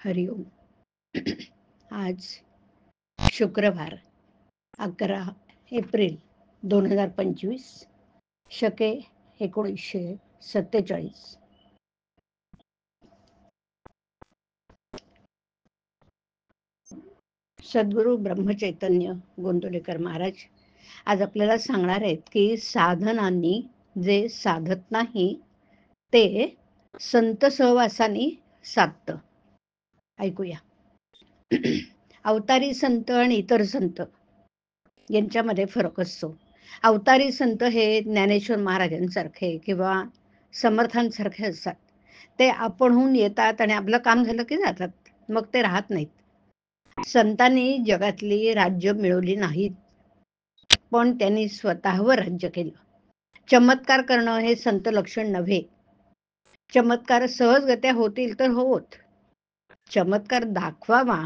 हरिओम. आज शुक्रवार 11 एप्रिल 2025 शके 1947. सद्गुरू ब्रह्मचैतन्य गोंदवलेकर महाराज आज आपल्याला सांगणार आहेत की साधनांनी जे साधत नाही ते संत सहवासाने साधतं. ऐकूया. अवतारी संत आणि इतर संत यांच्यामध्ये फरक असतो. अवतारी संत हे ज्ञानेश्वर महाराजांसारखे किंवा समर्थांसारखे असतात. ते आपणहून येतात आणि आपलं काम झालं की जातात, मग ते राहत नाहीत. संतांनी जगातली राज्य मिळवली नाहीत, पण त्यांनी स्वतःवर राज्य केलं. चमत्कार करणं हे संत लक्षण नव्हे. चमत्कार सहजगत्या होतील तर होत. चमत्कार दाखवावा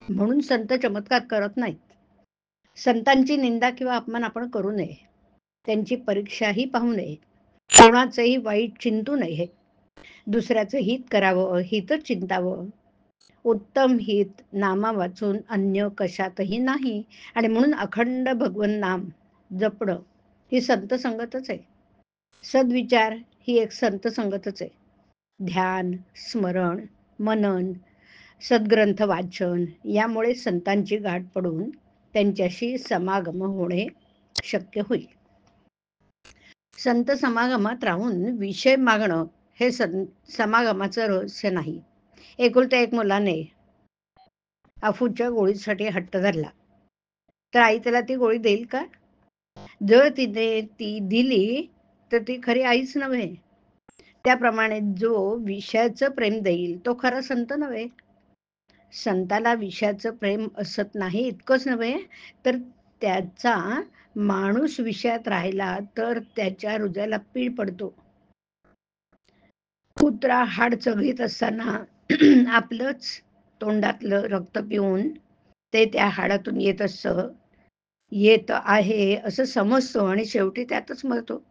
म्हणून संत चमत्कार करत नाहीत. संतांची निंदा किंवा अपमान आपण करू नये. त्यांची परीक्षाही पाहू नये. कोणाचंही वाईट चिंतू नये. दुसऱ्याचं हित करावं, हितच चिंतावं. उत्तम हित नामा वाचून अन्य कशातही नाही. आणि म्हणून अखंड भगवन नाम जपणं ही संत संगतच आहे. सद्विचार ही एक संत संगतच आहे. ध्यान, स्मरण, मनन, सद्ग्रंथ वाचन यामुळे संतांची गाठ पडून त्यांच्याशी समागम होणे शक्य होईल. संत समागमात राहून विषय मागणं हे समागमाचं रहस्य नाही. एकुलत्या एक मुलाने अफूच्या गोळीसाठी हट्ट धरला तर आई त्याला ती गोळी देईल का? जर तिने ती दिली तर ती खरी आईच नव्हे. त्याप्रमाणे जो विषयाचं प्रेम देईल तो खरा संत नव्हे. संताला विषयाचं प्रेम असत नाही इतकंच नव्हे, तर त्याचा माणूस विषयात राहिला तर त्याच्या हृदयाला पीड पडतो. कुत्रा हाड चघळीत असताना आपलंच तोंडातलं रक्त पिऊन ते त्या हाडातून येत आहे असं समजतो आणि शेवटी त्यातच मरतो.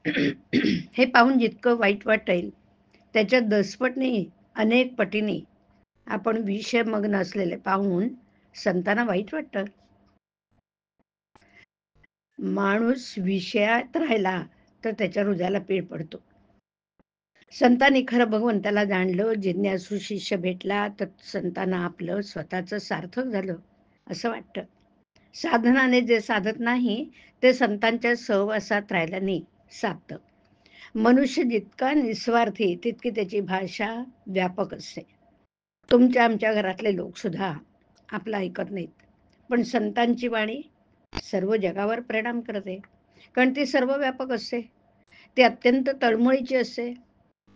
हे पाहून जितकं वाईट वाटेल त्याच्या 10 पटीने, अनेक पटीने आपण विषयमग्न असलेले पाहून संतांना वाईट वाटतं. माणूस विषयात राहिला तर त्याच्या हृदयाला पीड पडतो. संतांनी खरं भगवंताला जाणलं, जिज्ञासू शिष्य भेटला तर संतांना आपलं स्वतःचं सार्थक झालं असं वाटतं. साधनाने जे साधत नाही ते संतांच्या सहवासात राहिल्याने साधतं. मनुष्य जितका निस्वार्थी तितकी त्याची भाषा व्यापक असते. तुमच्या आमच्या घरातले लोक सुद्धा आपलं ऐकत नाहीत, पण संतांची वाणी सर्व जगावर परिणाम करते, कारण ती सर्व व्यापक असते. ती अत्यंत तळमळीची असते.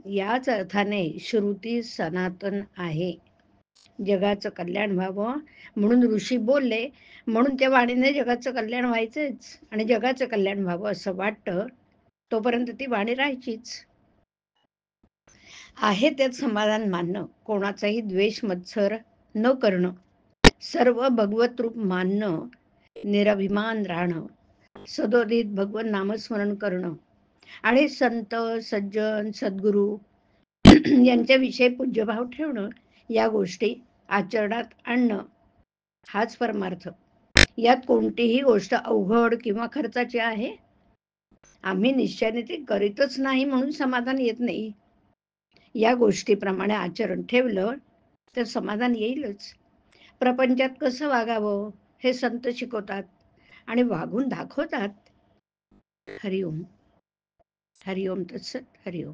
याच अर्थाने श्रुती सनातन आहे. जगाचं कल्याण व्हावं म्हणून ऋषी बोलले, म्हणून त्या वाणीने जगाचं कल्याण व्हायचंच. आणि जगाचं कल्याण व्हावं असं वाटतं तोपर्यंत ती वाणी राहायचीच. आहे त्यात समाधान मानणं, कोणाचाही द्वेष मत्सर न करणं, सर्व भगवत रूप मानणं, निराभिमान राहणं, सदोदित भगवत नामस्मरण करणं आणि संत सज्जन सद्गुरू यांच्याविषयी पूज्यभाव ठेवणं, या गोष्टी आचरणात आणणं हाच परमार्थ. यात कोणतीही गोष्ट अवघड किंवा खर्चाची आहे? आम्ही निश्चयाने ते करीतच नाही म्हणून समाधान येत नाही. या गोष्टीप्रमाणे आचरण ठेवलं तर समाधान येईलच. प्रपंचात कसं वागावं हे संत शिकवतात आणि वागून दाखवतात. हरिओम. हरिओम तत्सत. हरिओम.